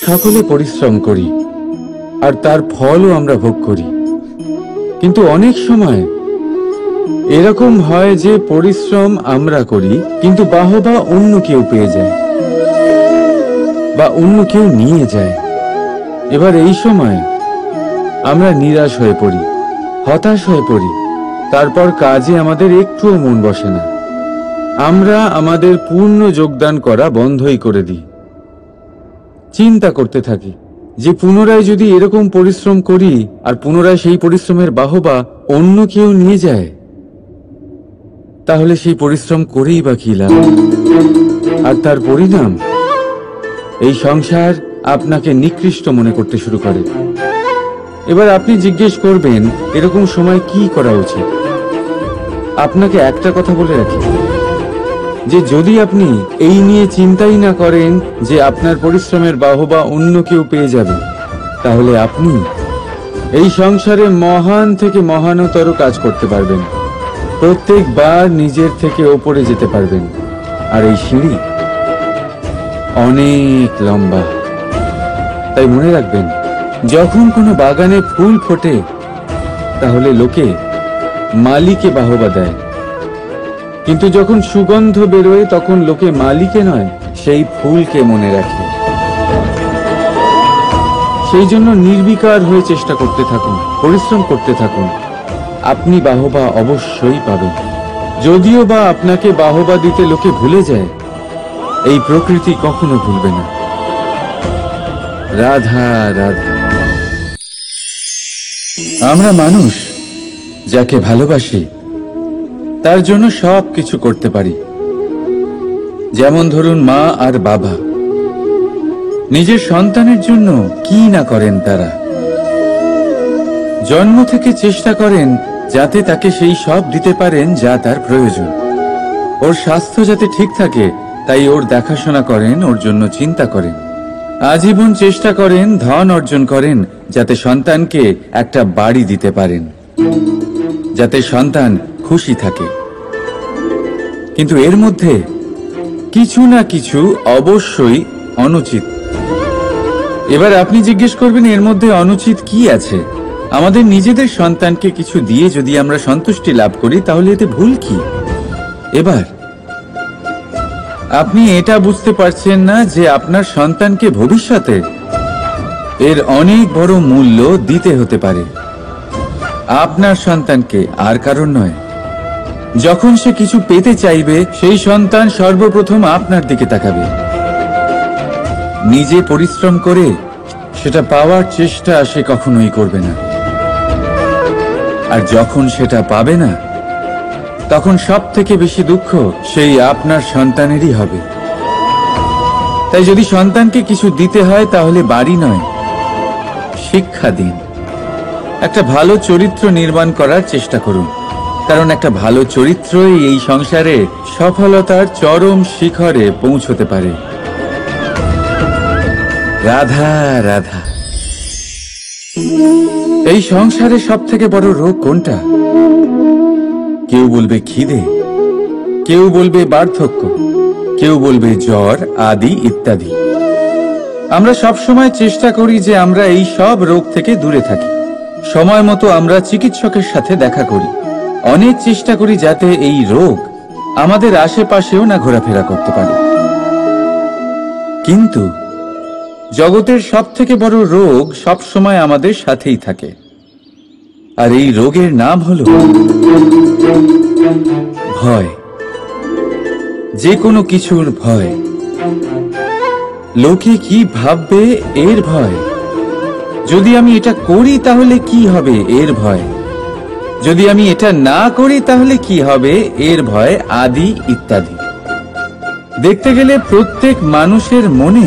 সকলে পরিশ্রম করি আর তার ফলও আমরা ভোগ করি, কিন্তু অনেক সময় এরকম হয় যে পরিশ্রম আমরা করি কিন্তু বাহবা অন্য কেউ পেয়ে যায় বা অন্য কেউ নিয়ে যায়। এবার এই সময় আমরা নিরাশ হয়ে পড়ি, হতাশ হয়ে পড়ি, তারপর কাজে আমাদের একটুও মন বসে না। আমরা আমাদের পূর্ণ যোগদান করা বন্ধই করে দিই। চিন্তা করতে থাকি যে পুনরায় যদি এরকম পরিশ্রম করি আর পুনরায় সেই পরিশ্রমের বাহবা অন্য কেউ নিয়ে যায়, তাহলে সেই পরিশ্রম করেই বা কি লাভ? আর তার পরিণাম এই সংসার আপনাকে নিকৃষ্ট মনে করতে শুরু করে। এবার আপনি জিজ্ঞেস করবেন এরকম সময় কি করা উচিত। আপনাকে একটা কথা বলে রাখি যে যদি আপনি এই নিয়ে চিন্তাই না করেন যে আপনার পরিশ্রমের বাহবা অন্য কেউ পেয়ে যাবে, তাহলে আপনি এই সংসারে মহান থেকে মহানতর কাজ করতে পারবেন, প্রত্যেকবার নিজের থেকে ওপরে যেতে পারবেন। আর এই সিঁড়ি অনেক লম্বা। তাই মনে রাখবেন, যখন কোনো বাগানে ফুল ফোটে তাহলে লোকে মালিকে বাহবা দেয়, কিন্তু যখন সুগন্ধ বেরোয় তখন লোকে মালিকে নয়, সেই ফুলকে মনে রাখে। সেই জন্য নির্বিকার হয়ে চেষ্টা করতে থাকুন, পরিশ্রম করতে থাকুন, আপনি বাহবা অবশ্যই পাবেন। যদিও বা আপনাকে বাহবা দিতে লোকে ভুলে যায়, এই প্রকৃতি কখনো ভুলবে না। রাধা রাধা। আমরা মানুষ যাকে ভালোবাসি তার জন্য সব কিছু করতে পারি। যেমন ধরুন মা আর বাবা নিজের সন্তানের জন্য কি না করেন। তারা জন্ম থেকে চেষ্টা করেন যাতে তাকে সেই সব দিতে পারেন যা তার প্রয়োজন। ওর স্বাস্থ্য যাতে ঠিক থাকে তাই ওর দেখাশোনা করেন, ওর জন্য চিন্তা করেন। আজীবন চেষ্টা করেন, ধন অর্জন করেন যাতে সন্তানকে একটা বাড়ি দিতে পারেন, যাতে সন্তান খুশি থাকে। কিন্তু এর মধ্যে কিছু না কিছু অবশ্যই অনুচিত। এবার আপনি জিজ্ঞেস করবেন এর মধ্যে অনুচিত কি আছে? আমাদের নিজেদের সন্তানকে কিছু দিয়ে যদি আমরা সন্তুষ্টি লাভ করি তাহলে এতে ভুল কি? এবার আপনি এটা বুঝতে পারছেন না যে আপনার সন্তানকে ভবিষ্যতে এর অনেক বড় মূল্য দিতে হতে পারে। আপনার সন্তানকে, আর কারণ নয়। যখন সে কিছু পেতে চাইবে সেই সন্তান সর্বপ্রথম আপনার দিকে তাকাবে। নিজে পরিশ্রম করে সেটা পাওয়ার চেষ্টা সে কখনোই করবে না। আর যখন সেটা পাবে না তখন সব থেকে বেশি দুঃখ সেই আপনার সন্তানেরই হবে। তাই যদি সন্তানকে কিছু দিতে হয় তাহলে বাড়ি নয়, শিক্ষা দিন। একটা ভালো চরিত্র নির্মাণ করার চেষ্টা করুন, কারণ একটা ভালো চরিত্রই এই সংসারে সফলতার চরম শিখরে পৌঁছতে পারে। রাধা রাধা। এই সংসারে সব থেকে বড় রোগ কোনটা? কেউ বলবে খিদে, কেউ বলবে বার্ধক্য, কেউ বলবে জ্বর আদি ইত্যাদি। আমরা সব সময় চেষ্টা করি যে আমরা এই সব রোগ থেকে দূরে থাকি। সময় মতো আমরা চিকিৎসকের সাথে দেখা করি। অনেক চেষ্টা করি যাতে এই রোগ আমাদের আশেপাশেও না ঘোরাফেরা করতে পারে। কিন্তু জগতের সব থেকে বড় রোগ সব সময় আমাদের সাথেই থাকে, আর এই রোগের নাম হলো ভয়। যে কোনো কিছুর ভয়। লোকে কি ভাববে এর ভয়। যদি আমি এটা করি তাহলে কি হবে এর ভয়। যদি আমি এটা না করি তাহলে কি হবে এর ভয় আদি ইত্যাদি। দেখতে গেলে প্রত্যেক মানুষের মনে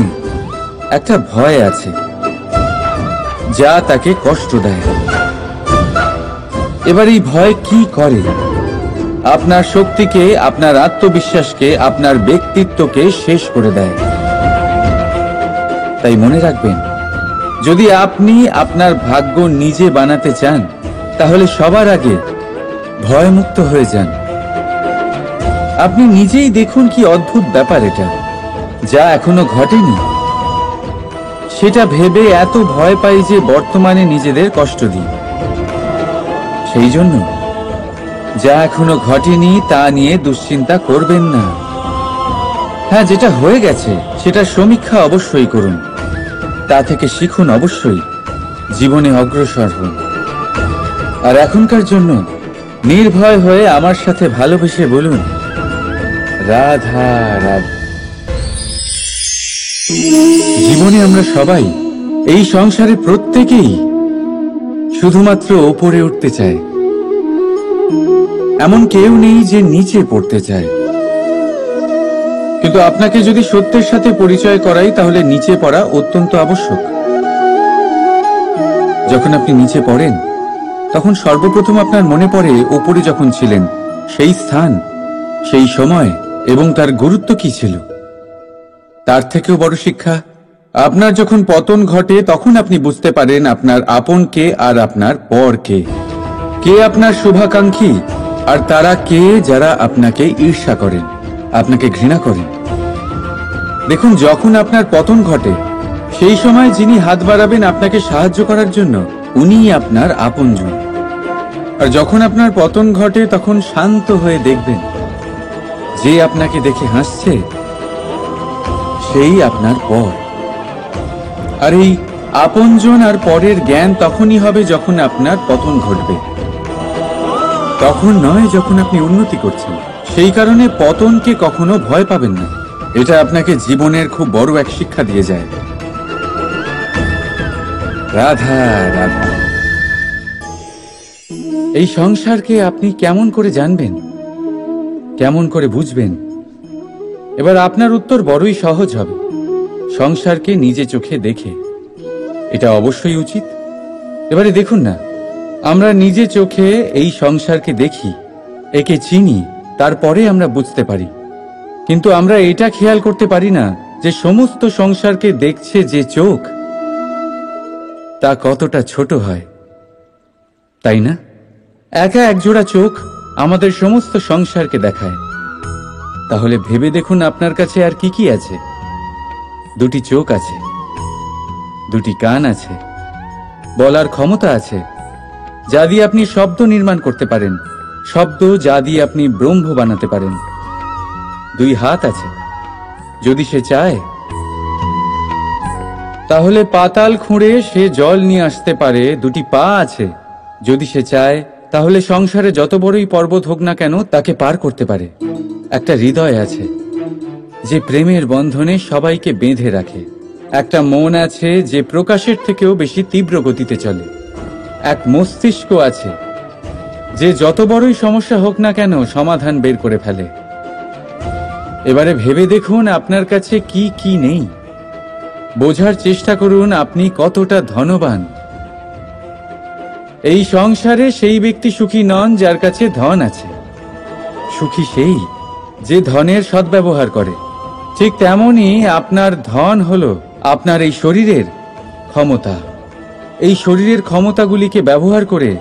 একটা ভয় আছে যা তাকে কষ্ট দেয়। এবার এই ভয় কি করে? আপনার শক্তিকে, আপনার আত্মবিশ্বাসকে, আপনার ব্যক্তিত্বকে শেষ করে দেয়। তাই মনে রাখবেন, যদি আপনি আপনার ভাগ্য নিজে বানাতে চান তাহলে সবার আগে ভয়মুক্ত হয়ে যান। আপনি নিজেই দেখুন কি অদ্ভুত ব্যাপার এটা, যা এখনো ঘটেনি। সেটা ভেবে এত ভয় পাই যে বর্তমানে নিজেদের কষ্ট দিই। সেই জন্য যা এখনো ঘটেনি তা নিয়ে দুশ্চিন্তা করবেন না। হ্যাঁ, যেটা হয়ে গেছে সেটা সমীক্ষা অবশ্যই করুন, তা থেকে শিখুন, অবশ্যই জীবনে অগ্রসর হন। আর এখনকার জন্য নির্ভয় হয়ে আমার সাথে ভালোবেসে বলুন, রাধা রাধা। জীবনে আমরা সবাই, এই সংসারে প্রত্যেকেই শুধুমাত্র ওপরে উঠতে চায়। এমন কেউ নেই যে নিচে পড়তে চায়। কিন্তু আপনাকে যদি সত্যের সাথে পরিচয় করাই, তাহলে নিচে পড়া অত্যন্ত আবশ্যক। যখন আপনি নিচে পড়েন, তখন সর্বপ্রথম আপনার মনে পড়ে ওপরে যখন ছিলেন সেই স্থান, সেই সময় এবং তার গুরুত্ব কি ছিল। তার থেকেও বড় শিক্ষা, আপনার যখন পতন ঘটে তখন আপনি বুঝতে পারেন আপনার আপন কে আর আপনার পর কে। কে আপনার শুভাকাঙ্ক্ষী আর তারা কে যারা আপনাকে ঈর্ষা করেন, আপনাকে ঘৃণা করেন। দেখুন, যখন আপনার পতন ঘটে সেই সময় যিনি হাত বাড়াবেন আপনাকে সাহায্য করার জন্য, উনিই আপনার আপনজন। আর যখন আপনার পতন ঘটে তখন শান্ত হয়ে দেখবেন যে আপনাকে দেখে হাসছে সেই আপনার পর। আর এই আপনজন আর পরের জ্ঞান তখনই হবে যখন আপনার পতন ঘটবে, তখন নয় যখন আপনি উন্নতি করছেন। সেই কারণে পতনকে কখনো ভয় পাবেন না। এটা আপনাকে জীবনের খুব বড় এক শিক্ষা দিয়ে যায়। রাধা রাধা। এই সংসারকে আপনি কেমন করে জানবেন, কেমন করে বুঝবেন? এবার আপনার উত্তর বড়ই সহজ হবে, সংসারকে নিজে চোখে দেখে। এটা অবশ্যই উচিত। এবারে দেখুন না, আমরা নিজে চোখে এই সংসারকে দেখি, একে চিনি, তারপরে আমরা বুঝতে পারি। কিন্তু আমরা এটা খেয়াল করতে পারি না যে সমস্ত সংসারকে দেখছে যে চোখ, তা কতটা ছোট হয়, তাই না? একা একজোড়া চোখ আমাদের সমস্ত সংসারকে দেখায়। তাহলে ভেবে দেখুন আপনার কাছে আর কি কি আছে। দুটি চোখ আছে, দুটি কান আছে, বলার ক্ষমতা আছে যা দিয়ে আপনি শব্দ নির্মাণ করতে পারেন, শব্দ যা দিয়ে আপনি ব্রহ্ম বানাতে পারেন। দুই হাত আছে, যদি সে চায় তাহলে পাতাল খুঁড়ে সে জল নিয়ে আসতে পারে। দুটি পা আছে, যদি সে চায় তাহলে সংসারে যত বড়ই পর্বত হোক না কেন তাকে পার করতে পারে। একটা হৃদয় আছে যে প্রেমের বন্ধনে সবাইকে বেঁধে রাখে। একটা মন আছে যে প্রকাশের থেকেও বেশি তীব্র গতিতে চলে। এক মস্তিষ্ক আছে যে যত বড়ই সমস্যা হোক না কেন সমাধান বের করে ফেলে। এবারে ভেবে দেখুন আপনার কাছে কি কি নেই। বোঝার চেষ্টা করুন আপনি কতটা ধনবান। এই সংসারে সেই ব্যক্তি সুখী নন যার কাছে ধন আছে। সুখী সেই যে ধনের সদ্ব্যবহার করে। ঠিক তেমনই আপনার ধন হলো আপনার এই শরীরের ক্ষমতা। এই শরীরের ক্ষমতাগুলিকে ব্যবহার করে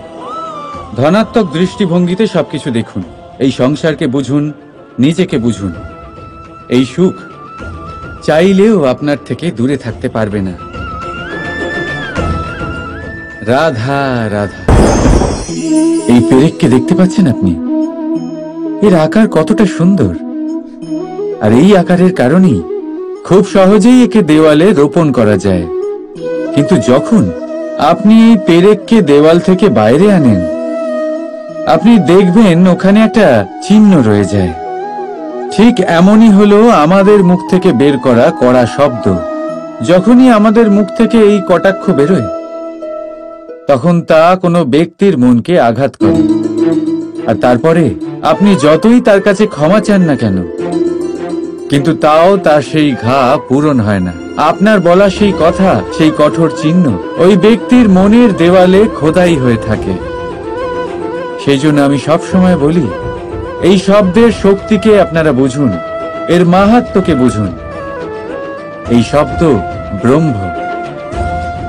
ধনাত্মক দৃষ্টিভঙ্গিতে সবকিছু দেখুন। এই সংসারকে বুঝুন, নিজেকে বুঝুন। এই সুখ চাইলেও আপনার থেকে দূরে থাকতে পারবে না। রাধা রাধা। এই পেরেককে দেখতে পাচ্ছেন আপনি? এর আকার কতটা সুন্দর। আর এই আকারের কারণেই খুব সহজেই একে দেওয়ালে রোপণ করা যায়। কিন্তু যখন আপনি এই পেরেককে দেওয়াল থেকে বাইরে আনেন, আপনি দেখবেন ওখানে একটা চিহ্ন রয়ে যায়। ঠিক এমনই হলো আমাদের মুখ থেকে বের করা কড়া শব্দ। যখনই আমাদের মুখ থেকে এই কটাক্ষ বেরোয়, তখন তা কোনো ব্যক্তির মনকে আঘাত করে। আর তারপরে আপনি যতই তার কাছে ক্ষমা চান না কেন, কিন্তু তাও তার সেই ঘা পূরণ হয় না। আপনার বলা সেই কথা, সেই কঠোর চিহ্ন ওই ব্যক্তির মনের দেওয়ালে খোদাই হয়ে থাকে। সেই জন্য আমি সব সময় বলি, এই শব্দের শক্তিকে আপনারা বুঝুন, এর মাহাত্ম্যকে বুঝুন। এই শব্দ ব্রহ্ম।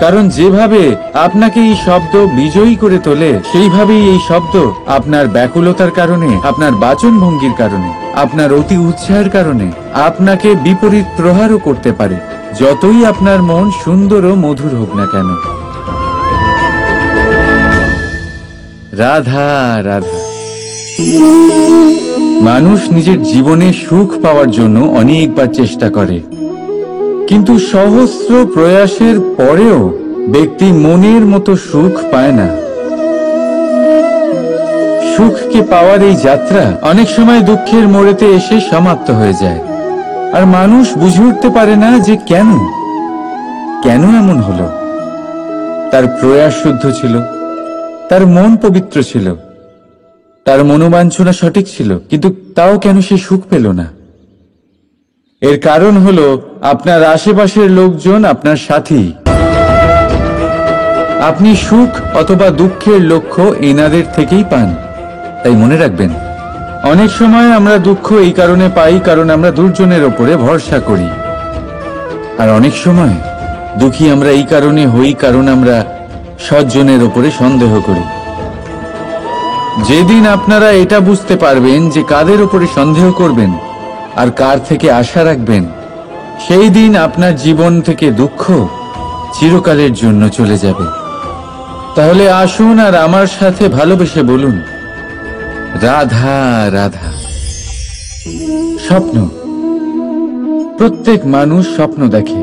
কারণ যেভাবে আপনাকে এই শব্দ বিজয়ী করে তোলে, সেইভাবেই এই শব্দ আপনার ব্যাকুলতার কারণে, আপনার বাচন ভঙ্গির কারণে, আপনার অতি উৎসাহের কারণে আপনাকে বিপরীত প্রহারও করতে পারে। যতই আপনার মন সুন্দর ও মধুর হোক না কেন। রাধা রাধা। মানুষ নিজের জীবনে সুখ পাওয়ার জন্য অনেকবার চেষ্টা করে, কিন্তু সহস্র প্রয়াসের পরেও ব্যক্তি মনের মতো সুখ পায় না। সুখকে পাওয়ার এই যাত্রা অনেক সময় দুঃখের মোড়েতে এসে সমাপ্ত হয়ে যায়, আর মানুষ বুঝে উঠতে পারে না যে কেন এমন হলো। তার প্রয়াস শুদ্ধ ছিল, তার মন পবিত্র ছিল, তার মনোবাঞ্ছনা সঠিক ছিল, কিন্তু তাও কেন সে সুখ পেল না? এর কারণ হলো আপনার আশেপাশের লোকজন আপনার সাথী। আপনি সুখ অথবা দুঃখের লক্ষ্য এনাদের থেকেই পান। তাই মনে রাখবেন, অনেক সময় আমরা দুঃখ এই কারণে পাই কারণ আমরা দুর্জনের ওপরে ভরসা করি, আর অনেক সময় দুঃখী আমরা এই কারণে হই কারণ আমরা সজ্জনের ওপরে সন্দেহ করি। যেদিন আপনারা এটা বুঝতে পারবেন যে কাদের ওপরে সন্দেহ করবেন আর কার থেকে আশা রাখবেন, সেই দিন আপনার জীবন থেকে দুঃখ চিরকালের জন্য চলে যাবে। তাহলে আসুন আর আমার সাথে ভালোবেসে বলুন, রাধা রাধা। স্বপ্ন, প্রত্যেক মানুষ স্বপ্ন দেখে,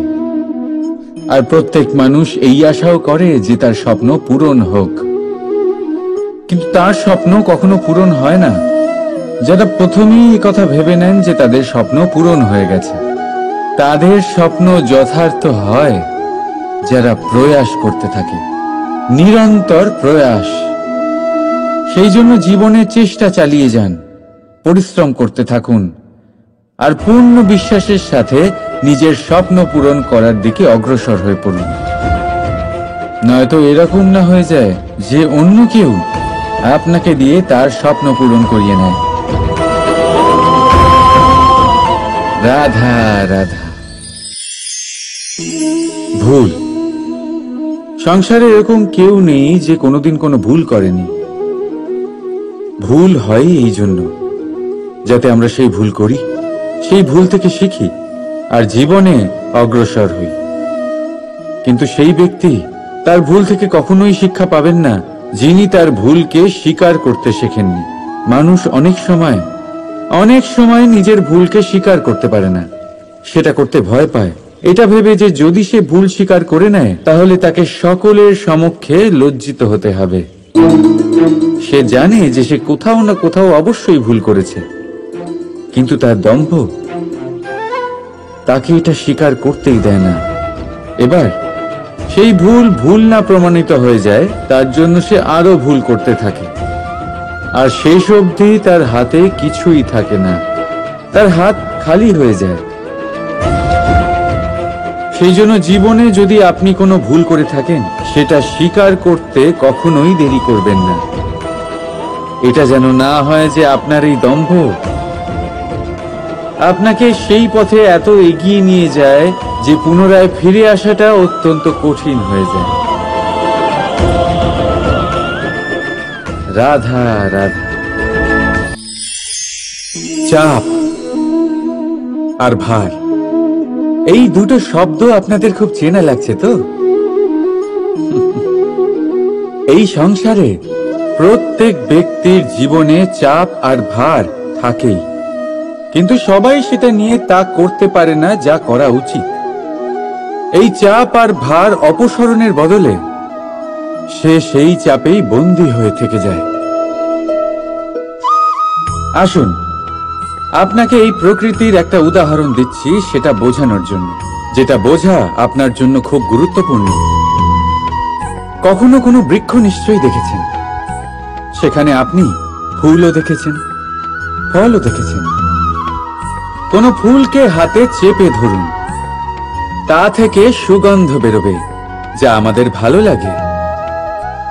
আর প্রত্যেক মানুষ এই আশাও করে যে তার স্বপ্ন পূরণ হোক, কিন্তু তার স্বপ্ন কখনো পূরণ হয় না। যারা প্রথমেই এই কথা ভেবে নেন যে তাদের স্বপ্ন পূরণ হয়ে গেছে, তাদের স্বপ্ন যথার্থ হয় যারা প্রয়াস করতে থাকে, নিরন্তর প্রয়াস। সেই জন্য জীবনের চেষ্টা চালিয়ে যান, পরিশ্রম করতে থাকুন, আর পূর্ণ বিশ্বাসের সাথে নিজের স্বপ্ন পূরণ করার দিকে অগ্রসর হয়ে পড়ুন। নয়তো এরকম না হয়ে যায় যে অন্য কেউ আপনাকে দিয়ে তার স্বপ্ন পূরণ করিয়ে নেয়। রাধা রাধা। ভুল। সংসারে এরকম কেউ নেই যে কোনোদিন কোনো ভুল করেনি। ভুল হয় এই জন্য যাতে আমরা সেই ভুল করি, সেই ভুল থেকে শিখি আর জীবনে অগ্রসর হই। কিন্তু সেই ব্যক্তি তার ভুল থেকে কখনোই শিক্ষা পাবেন না যিনি তার ভুলকে স্বীকার করতে শেখেননি। মানুষ অনেক সময় নিজের ভুলকে স্বীকার করতে পারে না, সেটা করতে ভয় পায়, এটা ভেবে যে যদি সে ভুল স্বীকার করে নেয় তাহলে তাকে সকলের সমক্ষে লজ্জিত হতে হবে। সে জানে যে সে কোথাও না কোথাও অবশ্যই ভুল করেছে, কিন্তু তার দম্ভ তাকে এটা স্বীকার করতেই দেয় না। এবার সেই ভুল না প্রমাণিত হয়ে যায়, তার জন্য সে আরো ভুল করতে থাকে, আর শেষ অবধি তার হাতে কিছুই থাকে না, তার হাত খালি হয়ে যায়। সেই জন্য জীবনে যদি আপনি কোনো ভুল করে থাকেন, সেটা স্বীকার করতে কখনোই দেরি করবেন না। এটা যেন না হয় যে আপনার এই দম্ভ আপনাকে সেই পথে এত এগিয়ে নিয়ে যায় যে পুনরায় ফিরে আসাটা অত্যন্ত কঠিন হয়ে যায়। রাধা রাধা। চাপ আর ভার, এই দুটো শব্দ আপনাদের খুব চেনা লাগছে তো? এই সংসারে প্রত্যেক ব্যক্তির জীবনে চাপ আর ভার থাকেই, কিন্তু সবাই সেটা নিয়ে তা করতে পারে না যা করা উচিত। এই চাপ আর ভার অপসরণের বদলে সে সেই চাপেই বন্দী হয়ে থেকে যায়। আসুন, আপনাকে এই প্রকৃতির একটা উদাহরণ দিচ্ছি, সেটা বোঝানোর জন্য, যেটা বোঝা আপনার জন্য খুব গুরুত্বপূর্ণ। কখনো কোনো বৃক্ষ নিশ্চয়ই দেখেছেন, সেখানে আপনি ফুলও দেখেছেন, ফলও দেখেছেন। কোনো ফুলকে হাতে চেপে ধরুন, তা থেকে সুগন্ধ বেরোবে যা আমাদের ভালো লাগে।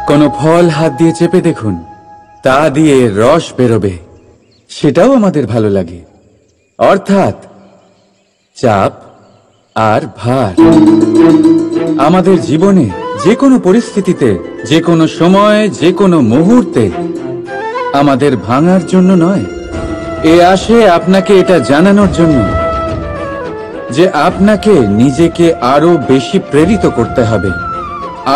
কোনো ফল হাত দিয়ে চেপে দেখুন, তা দিয়ে রস বেরোবে, সেটাও আমাদের ভালো লাগে। অর্থাৎ চাপ আর ভার আমাদের জীবনে যে কোনো পরিস্থিতিতে, যে কোনো সময়, যে কোনো মুহূর্তে আমাদের ভাঙার জন্য নয়, এ আসে আপনাকে এটা জানানোর জন্য যে আপনাকে নিজেকে আরো বেশি প্রেরিত করতে হবে,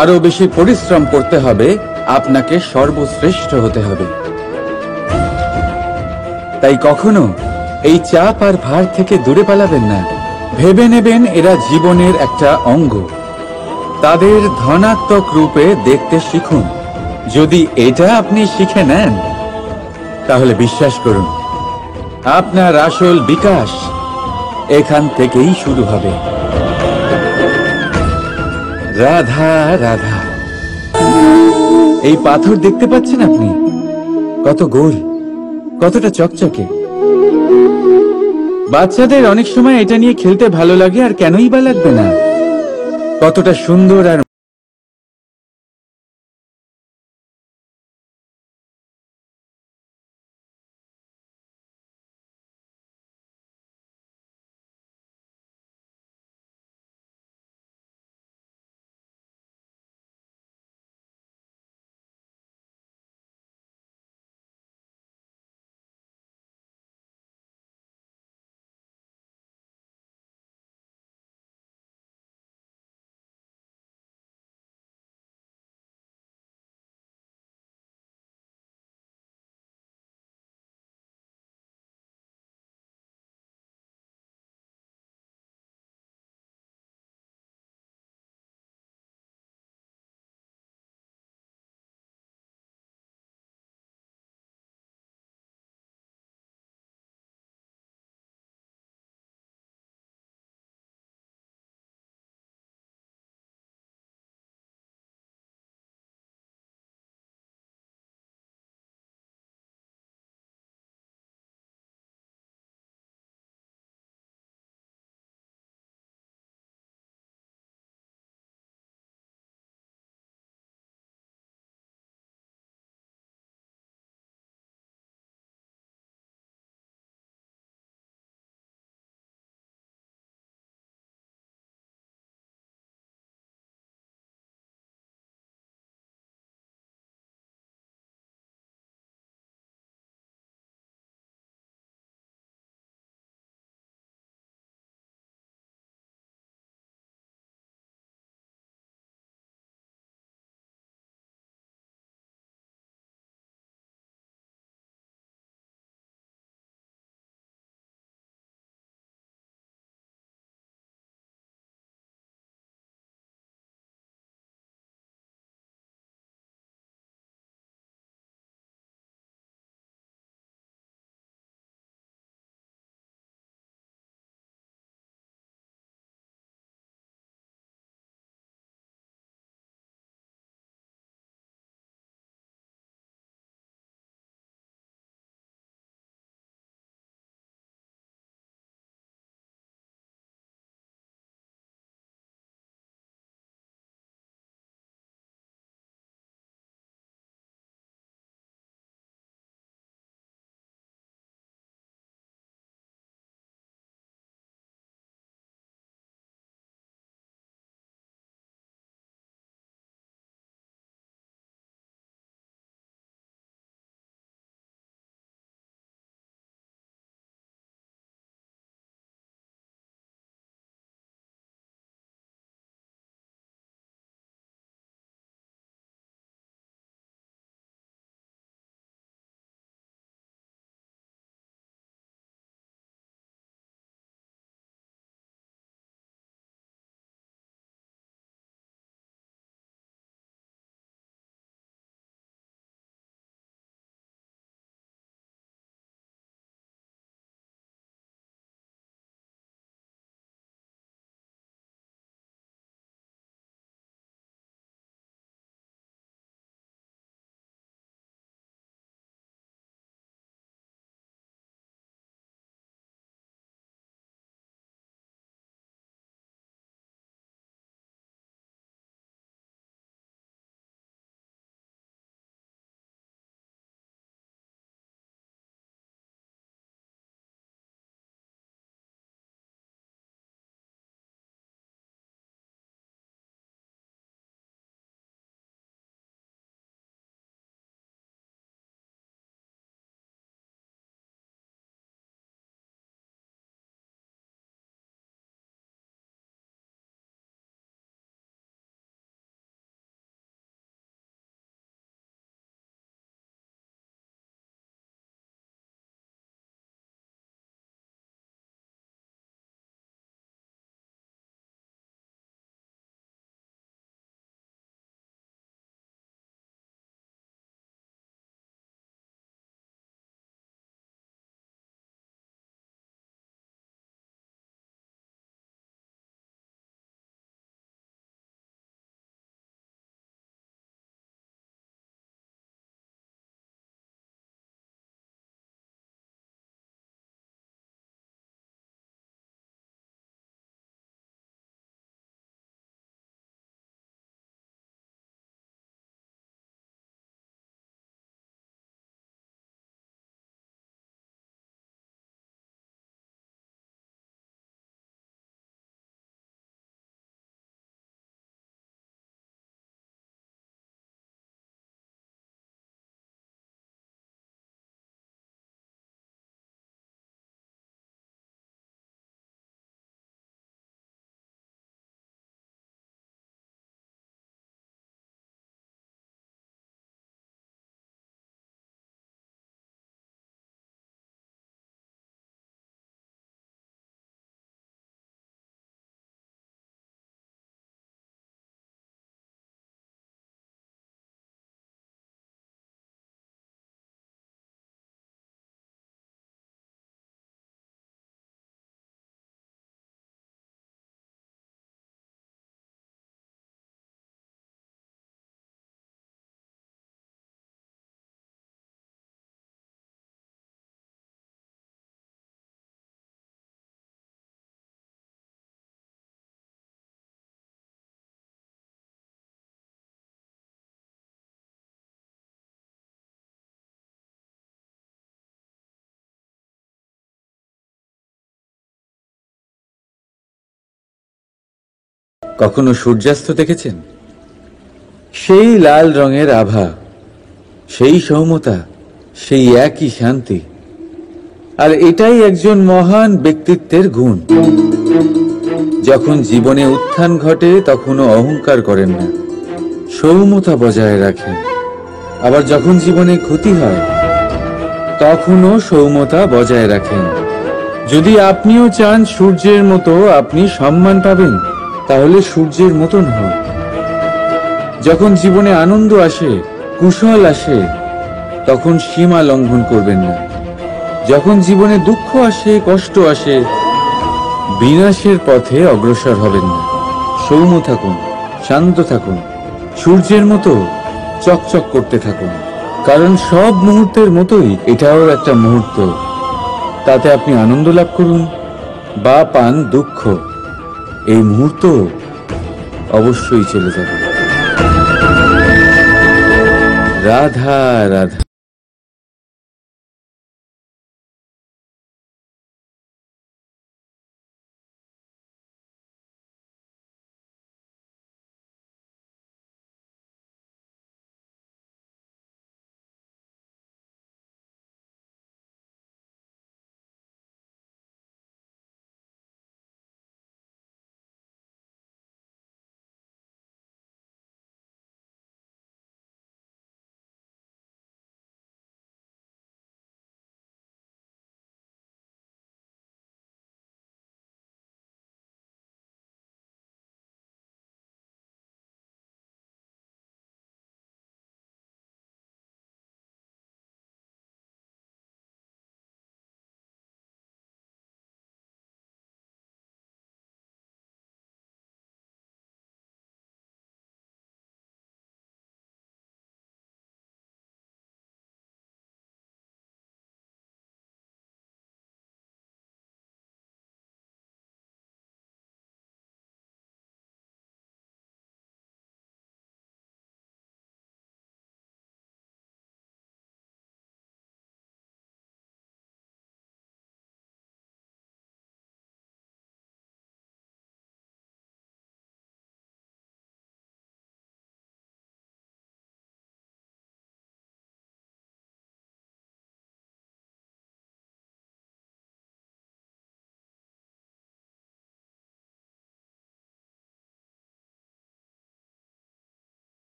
আরো বেশি পরিশ্রম করতে হবে, আপনাকে সর্বশ্রেষ্ঠ হতে হবে। তাই কখনো এই চাপ আর ভার থেকে দূরে পালাবেন না। ভেবে নেবেন এরা জীবনের একটা অঙ্গ। তাদের ধনাত্মক রূপে দেখতে শিখুন। যদি এটা আপনি শিখে নেন, তাহলে বিশ্বাস করুন, আপনার আসল বিকাশ এখান থেকেই শুরু হবে। রাধা রাধা। এই পাথর দেখতে পাচ্ছেন আপনি? কত গোল, কতটা চকচকে। বাচ্চাদের অনেক সময় এটা নিয়ে খেলতে ভালো লাগে, আর কেনই বা লাগবে না? কতটা সুন্দর আর কখনো সূর্যাস্ত দেখেছেন? সেই লাল রঙের আভা, সেই সৌম্যতা, সেই একই শান্তি। আর এটাই একজন মহান ব্যক্তিত্বের গুণ। যখন জীবনে উত্থান ঘটে তখনও অহংকার করেন না, সৌম্যতা বজায় রাখেন। আবার যখন জীবনে ক্ষতি হয় তখনও সৌম্যতা বজায় রাখেন। যদি আপনিও চান সূর্যের মতো আপনি সম্মান পাবেন, তাহলে সূর্যের মতন হন। যখন জীবনে আনন্দ আসে, কুশল আসে, তখন সীমা লঙ্ঘন করবেন না। যখন জীবনে দুঃখ আসে, কষ্ট আসে, বিনাশের পথে অগ্রসর হবেন না। সৌম্য থাকুন, শান্ত থাকুন, সূর্যের মতো চকচক করতে থাকুন। কারণ সব মুহূর্তের মতোই এটাও একটা মুহূর্ত। তাতে আপনি আনন্দ লাভ করুন বা পান দুঃখ, এই মুহূর্ত অবশ্যই চলে যাবে। রাধা রাধা।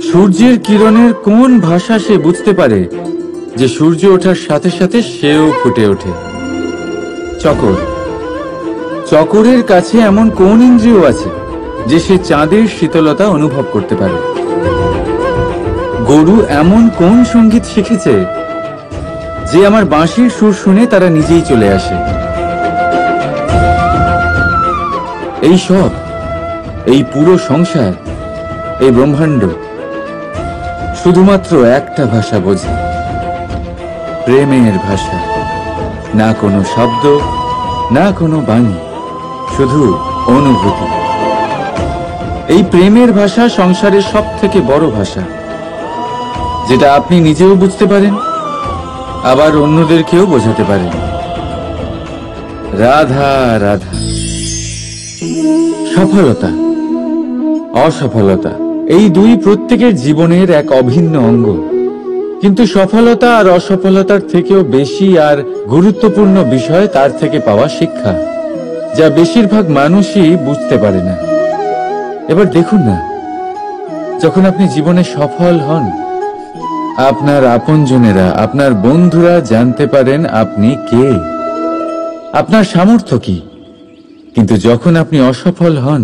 সূর্যের কিরণের কোন ভাষা সে বুঝতে পারে যে সূর্য ওঠার সাথে সাথে সেও ফুটে ওঠে? চকর। চকরের কাছে এমন কোন ইন্দ্রিয় আছে যে সে চাঁদের শীতলতা অনুভব করতে পারে? গরু এমন কোন সঙ্গীত শিখেছে যে আমার বাঁশির সুর শুনে তারা নিজেই চলে আসে? এই সব, এই পুরো সংসার, এই ব্রহ্মাণ্ড শুধুমাত্র একটা ভাষা বোঝে, প্রেমের ভাষা। না কোনো শব্দ, না কোনো বাণী, শুধু অনুভূতি। এই প্রেমের ভাষা সংসারের সব থেকে বড় ভাষা, যেটা আপনি নিজেও বুঝতে পারেন, আবার অন্যদেরকেও বোঝাতে পারেন। রাধা রাধা। সফলতা, অসফলতা, এই দুই প্রত্যেকের জীবনের এক অভিন্ন অঙ্গ। কিন্তু সফলতা আর অসফলতার থেকেও বেশি আর গুরুত্বপূর্ণ বিষয় তার থেকে পাওয়া শিক্ষা, যা বেশিরভাগ মানুষই বুঝতে পারে না। এবার দেখুন না, যখন আপনি জীবনে সফল হন, আপনার আপনজনেরা, আপনার বন্ধুরা জানতে পারেন আপনি কে, আপনার সামর্থ্য কি। কিন্তু যখন আপনি অসফল হন,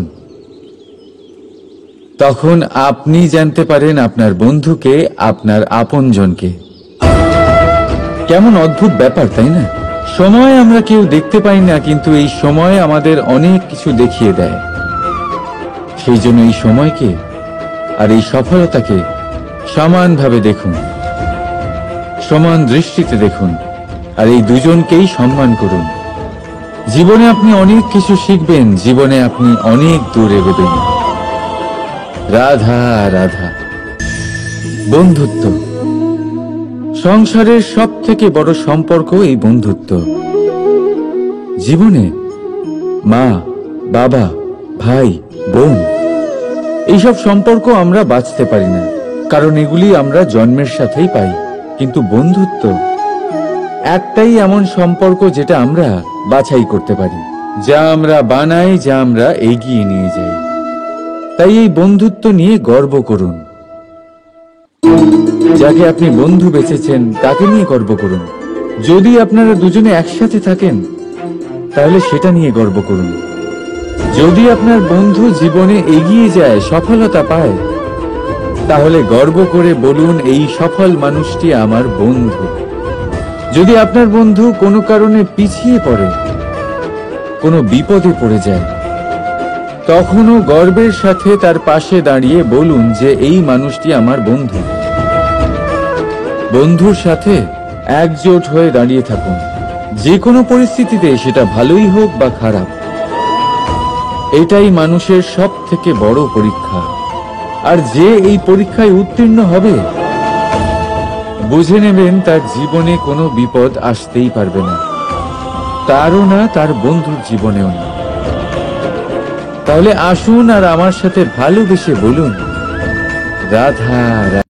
তখন আপনি জানতে পারেন আপনার বন্ধুকে, আপনার আপনজনকে। কেমন অদ্ভুত ব্যাপার, তাই না? সময় আমরা কেউ দেখতে পাই না, কিন্তু এই সময় আমাদের অনেক কিছু দেখিয়ে দেয়। সেই জন্য এই সময়কে আর এই সফলতাকে সমানভাবে দেখুন, সমান দৃষ্টিতে দেখুন, আর এই দুজনকেই সম্মান করুন। জীবনে আপনি অনেক কিছু শিখবেন, জীবনে আপনি অনেক দূর এগোবেন। রাধা রাধা। বন্ধুত্ব সংসারের সব থেকে বড় সম্পর্ক, এই বন্ধুত্ব। জীবনে মা, বাবা, ভাই, বোন, এইসব সম্পর্ক আমরা বাঁচতে পারি না, কারণ এগুলি আমরা জন্মের সাথেই পাই। কিন্তু বন্ধুত্ব একটাই এমন সম্পর্ক যেটা আমরা বাছাই করতে পারি, যা আমরা বানাই, যা আমরা এগিয়ে নিয়ে যাই। তাই এই বন্ধুত্ব নিয়ে গর্ব করুন। যাকে আপনি বন্ধু বেছেছেন তাকে নিয়ে গর্ব করুন। যদি আপনারা দুজনে একসাথে থাকেন তাহলে সেটা নিয়ে গর্ব করুন। যদি আপনার বন্ধু জীবনে এগিয়ে যায়, সফলতা পায়, তাহলে গর্ব করে বলুন, এই সফল মানুষটি আমার বন্ধু। যদি আপনার বন্ধু কোনো কারণে পিছিয়ে পড়ে, কোনো বিপদে পড়ে যায়, তখনও গর্বের সাথে তার পাশে দাঁড়িয়ে বলুন যে এই মানুষটি আমার বন্ধু। বন্ধুর সাথে একজোট হয়ে দাঁড়িয়ে থাকুন, যে কোনো পরিস্থিতিতে, সেটা ভালোই হোক বা খারাপ। এটাই মানুষের সব থেকে বড় পরীক্ষা। আর যে এই পরীক্ষায় উত্তীর্ণ হবে, বুঝে নেবেন তার জীবনে কোনো বিপদ আসতেই পারবে না, তারও না, তার বন্ধুর জীবনেও না। তাহলে আসুন আর আমার সাথে ভালোবেসে বলুন, রাধা রাধা।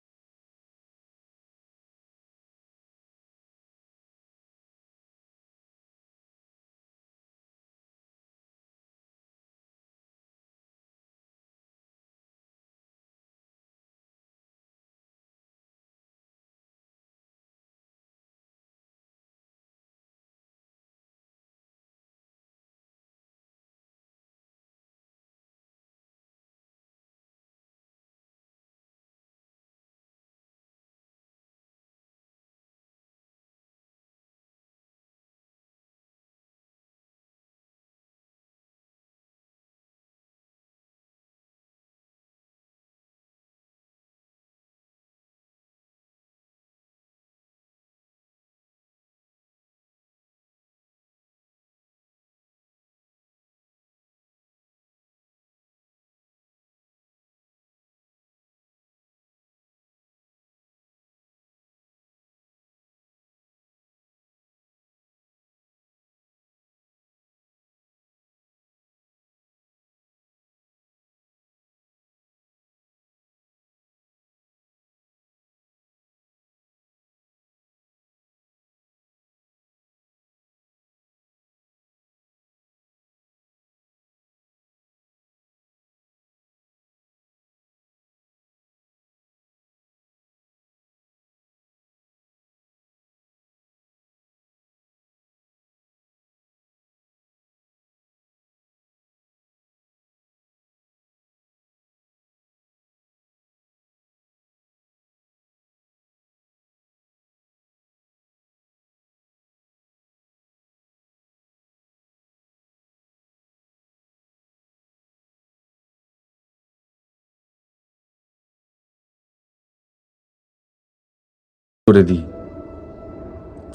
করে দিই,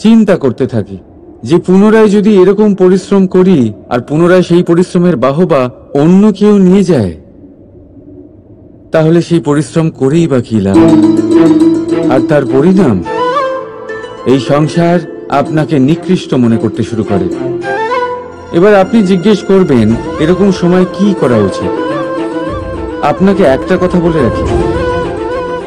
চিন্তা করতে থাকি যে পুনরায় যদি এরকম পরিশ্রম করি আর পুনরায় সেই পরিশ্রমের বাহবা অন্য কেউ নিয়ে যায়, তাহলে সেই পরিশ্রম করেই বা কি লাভ? আর তার পরিণাম, এই সংসার আপনাকে নিকৃষ্ট মনে করতে শুরু করে। এবার আপনি জিজ্ঞেস করবেন, এরকম সময় কি করা উচিত? আপনাকে একটা কথা বলে রাখি,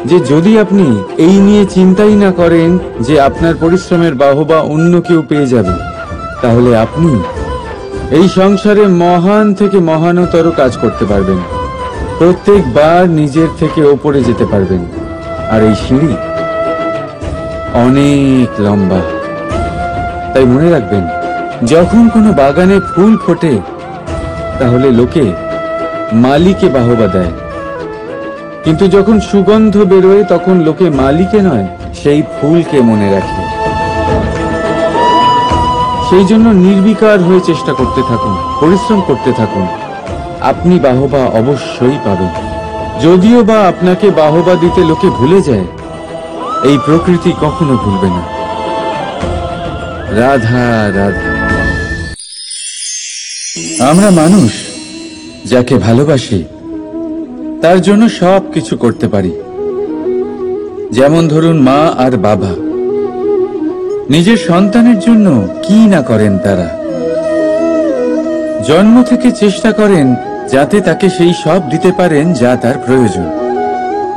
যে যদি আপনি এই নিয়ে চিন্তাই না করেন যে আপনার পরিশ্রমের বাহবা অন্য কেউ পেয়ে যাবে, তাহলে আপনি এই সংসারে মহান থেকে মহানতর কাজ করতে পারবেন। প্রত্যেকবার নিজের থেকে ওপরে যেতে পারবেন। আর এই সিঁড়ি অনেক লম্বা। তাই মনে রাখবেন, যখন কোনো বাগানে ফুল ফোটে, তাহলে লোকে মালিকে বাহবা দেয়, কিন্তু যখন সুগন্ধ বেরোয় তখন লোকে মালিকে নয়, সেই ফুলকে মনে রাখে। সেই জন্য নির্বিকার হয়ে চেষ্টা করতে থাকুন, পরিশ্রম করতে থাকুন। আপনি বাহবা অবশ্যই পাবেন। যদিও বা আপনাকে বাহবা দিতে লোকে ভুলে যায়, এই প্রকৃতি কখনো ভুলবে না। রাধা রাধা। আমরা মানুষ যাকে ভালোবাসি তার জন্য সব কিছু করতে পারি। যেমন ধরুন, মা আর বাবা নিজের সন্তানের জন্য কি না করেন। তারা জন্ম থেকে চেষ্টা করেন যাতে তাকে সেই সব দিতে পারেন যা তার প্রয়োজন।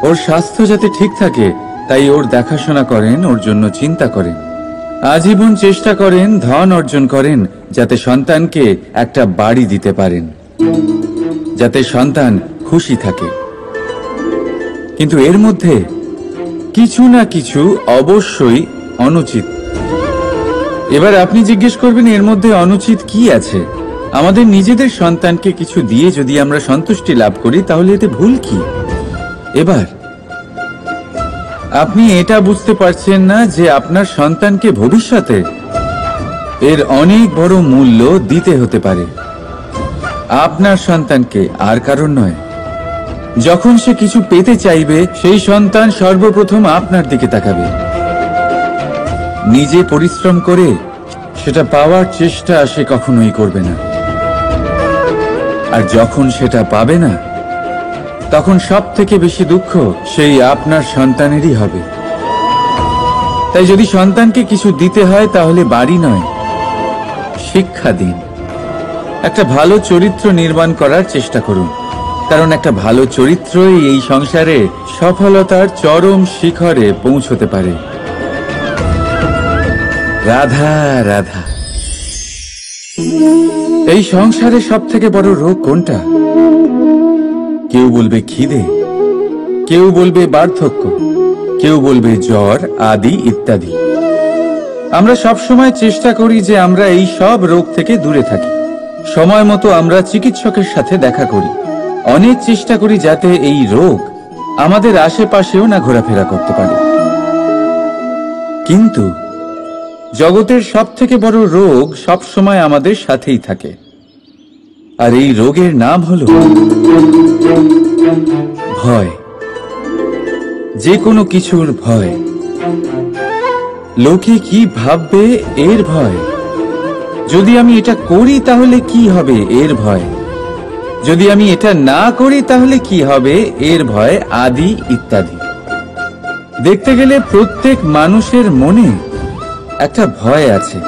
ওর স্বাস্থ্য যাতে ঠিক থাকে তাই ওর দেখাশোনা করেন, ওর জন্য চিন্তা করেন। আজীবন চেষ্টা করেন, ধন অর্জন করেন যাতে সন্তানকে একটা বাড়ি দিতে পারেন, যাতে সন্তান খুশি থাকে। কিন্তু এর মধ্যে কিছু না কিছু অবশ্যই অনুচিত। এবার আপনি জিজ্ঞেস করবেন, এর মধ্যে অনুচিত কি আছে? আমাদের নিজেদের সন্তানকে কিছু দিয়ে যদি আমরা সন্তুষ্টি লাভ করি তাহলে এতে ভুল কি? এবার আপনি এটা বুঝতে পারছেন না যে আপনার সন্তানকে ভবিষ্যতে এর অনেক বড় মূল্য দিতে হতে পারে। আপনার সন্তানকে, আর কারণ নয়। যখন সে কিছু পেতে চাইবে সেই সন্তান সর্বপ্রথম আপনার দিকে তাকাবে। নিজে পরিশ্রম করে সেটা পাওয়ার চেষ্টা সে কখনোই করবে না। আর যখন সেটা পাবে না তখন সব থেকে বেশি দুঃখ সেই আপনার সন্তানেরই হবে। তাই যদি সন্তানকে কিছু দিতে হয় তাহলে বাড়ি নয়, শিক্ষা দিন। একটা ভালো চরিত্র নির্মাণ করার চেষ্টা করুন, কারণ একটা ভালো চরিত্রই এই সংসারে সফলতার চরম শিখরে পৌঁছতে পারে। রাধা রাধা। এই সংসারে সব থেকে বড় রোগ কোনটা? কেউ বলবে খিদে, কেউ বলবে বার্ধক্য, কেউ বলবে জ্বর আদি ইত্যাদি। আমরা সব সময় চেষ্টা করি যে আমরা এই সব রোগ থেকে দূরে থাকি। সময় মতো আমরা চিকিৎসকের সাথে দেখা করি। অনেক চেষ্টা করি যাতে এই রোগ আমাদের আশেপাশেও না ঘোরাফেরা করতে পারে। কিন্তু জগতের সব থেকে বড় রোগ সব সময় আমাদের সাথেই থাকে, আর এই রোগের নাম হলো ভয়। যে কোনো কিছুর ভয়। লোকে কি ভাববে এর ভয়। যদি আমি এটা করি তাহলে কি হবে এর ভয়। যদি আমি এটা না করি তাহলে কি হবে এর ভয় আদি ইত্যাদি। দেখতে গেলে প্রত্যেক মানুষের মনে একটা ভয় আছে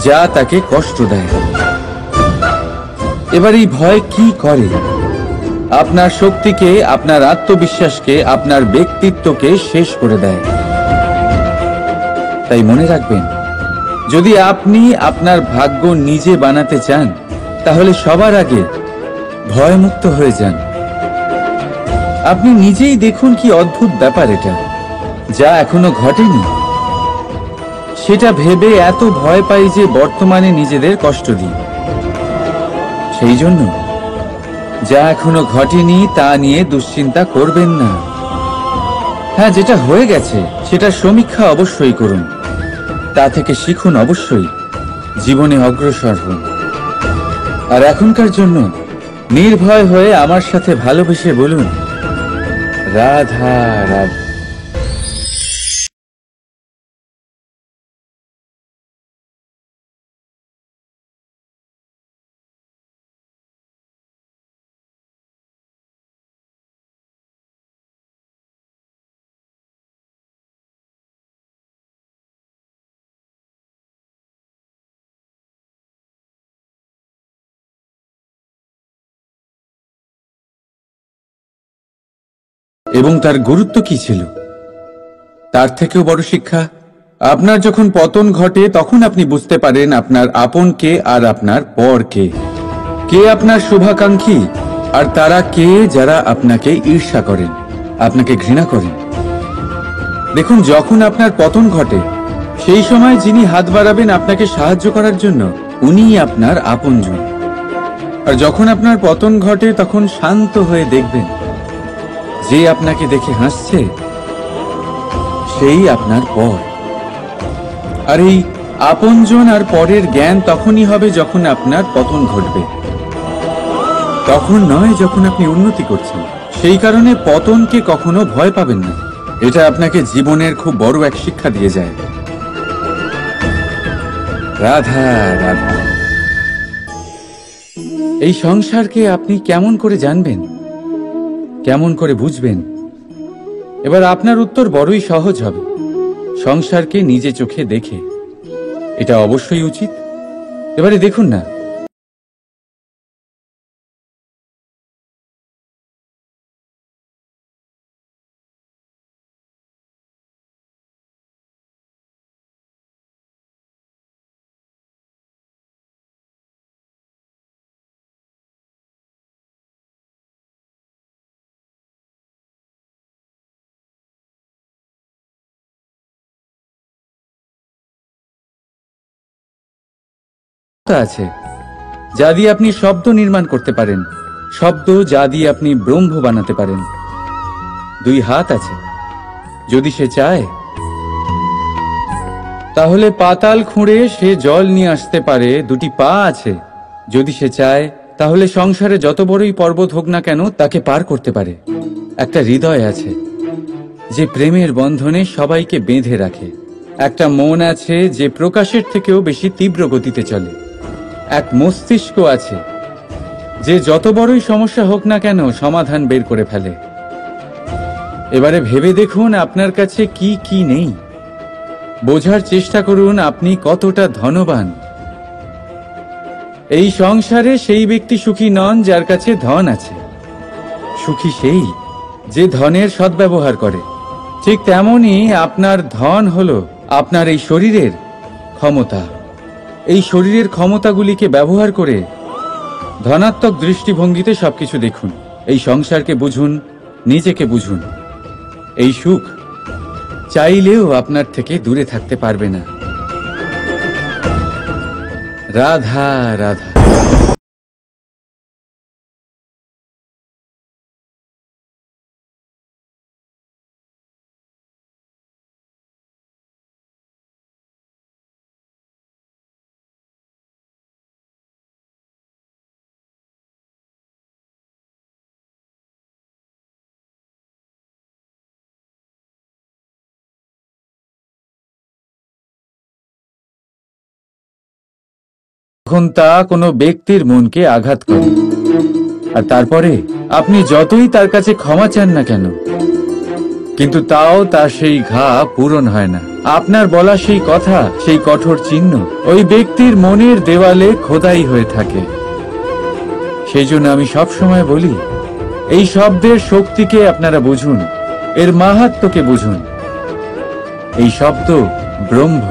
যা তাকে কষ্ট দেয়। এবার এই ভয় কি করে? আপনার শক্তিকে, আপনার আত্মবিশ্বাসকে, আপনার ব্যক্তিত্বকে শেষ করে দেয়। তাই মনে রাখবেন, যদি আপনি আপনার ভাগ্য নিজে বানাতে চান তাহলে সবার আগে ভয়মুক্ত হয়ে যান। আপনি নিজেই দেখুন কি অদ্ভুত ব্যাপার এটা, যা এখনো ঘটেনি সেটা ভেবে এত ভয় পাই যে বর্তমানে নিজেদের কষ্ট দিই। সেই জন্য যা এখনো ঘটেনি তা নিয়ে দুশ্চিন্তা করবেন না। হ্যাঁ, যেটা হয়ে গেছে সেটা সমীক্ষা অবশ্যই করুন, তা থেকে শিখুন, অবশ্যই জীবনে অগ্রসর হন। আর এখনকার জন্য নির্ভয় হয়ে আমার সাথে ভালোবেসে বলুন, রাধা রাধা। এবং তার গুরুত্ব কি ছিল? তার থেকেও বড় শিক্ষা, আপনার যখন পতন ঘটে তখন আপনি বুঝতে পারেন আপনার আপন কে আর আপনার পর কে। কে আপনার শুভাকাঙ্ক্ষী আর তারা কে যারা আপনাকে ঈর্ষা করেন, আপনাকে ঘৃণা করেন। দেখুন, যখন আপনার পতন ঘটে সেই সময় যিনি হাত বাড়াবেন আপনাকে সাহায্য করার জন্য উনিই আপনার আপনজন। আর যখন আপনার পতন ঘটে তখন শান্ত হয়ে দেখবেন যে আপনাকে দেখে হাসছে সেই আপনার পর। আর এই আপনজন আর পরের জ্ঞান তখনই হবে যখন আপনার পতন ঘটবে, তখন নয় যখন আপনি উন্নতি করছেন। সেই কারণে পতনকে কখনো ভয় পাবেন না। এটা আপনাকে জীবনের খুব বড় এক শিক্ষা দিয়ে যায়। রাধা রাধা। এই সংসারকে আপনি কেমন করে জানবেন, কেমন করে বুঝবেন? এবার আপনার উত্তর বড়ই সহজ হবে, সংসারকে নিজে চোখে দেখে। এটা অবশ্যই উচিত। এবারে দেখুন না, আছে যা দিয়ে আপনি শব্দ নির্মাণ করতে পারেন, শব্দ যা দিয়ে আপনি ব্রহ্ম বানাতে পারেন। 2 হাত আছে, যদি সে চায় তাহলে পাতাল খুঁড়ে সে জল নিয়ে আসতে পারে। 2টি পা আছে, যদি সে চায় তাহলে সংসারে যত বড়ই পর্বত হোক না কেন তাকে পার করতে পারে। একটা হৃদয় আছে যে প্রেমের বন্ধনে সবাইকে বেঁধে রাখে। একটা মন আছে যে প্রকাশের থেকেও বেশি তীব্র গতিতে চলে। এক মস্তিষ্ক আছে যে যত বড়ই সমস্যা হোক না কেন সমাধান বের করে ফেলে। এবারে ভেবে দেখুন আপনার কাছে কি কি নেই। বোঝার চেষ্টা করুন আপনি কতটা ধনবান। এই সংসারে সেই ব্যক্তি সুখী নন যার কাছে ধন আছে। সুখী সেই যে ধনের সদ্ব্যবহার করে। ঠিক তেমনই আপনার ধন হলো আপনার এই শরীরের ক্ষমতা। এই শরীরের ক্ষমতাগুলিকে ব্যবহার করে ধনাত্মক দৃষ্টিভঙ্গিতে সবকিছু দেখুন। এই সংসারকে বুঝুন, নিজেকে বুঝুন। এই সুখ চাইলেও আপনার থেকে দূরে থাকতে পারবে না। রাধা রাধা। তখন তা কোনো ব্যক্তির মনকে আঘাত করে, আর তারপরে আপনি যতই তার কাছে ক্ষমা চান না কেন, কিন্তু তাও তার সেই ঘা পূরণ হয় না। আপনার বলা সেই কথা, সেই কঠোর চিহ্ন ওই ব্যক্তির মনের দেওয়ালে খোদাই হয়ে থাকে। সেই জন্য আমি সব সময় বলি, এই শব্দের শক্তিকে আপনারা বুঝুন, এর মাহাত্ম্যকে বুঝুন। এই শব্দ ব্রহ্ম।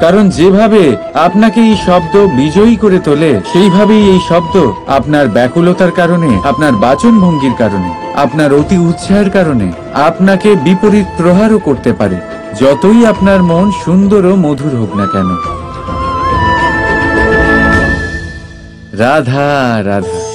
কারণ যেভাবে আপনাকে এই শব্দ বিজয়ী করে তোলে, সেইভাবেই এই শব্দ আপনার ব্যাকুলতার কারণে, আপনার বাচন ভঙ্গির কারণে, আপনার অতি উৎসাহের কারণে আপনাকে বিপরীত প্রহারও করতে পারে, যতই আপনার মন সুন্দর ও মধুর হোক না কেন। রাধা রাধা।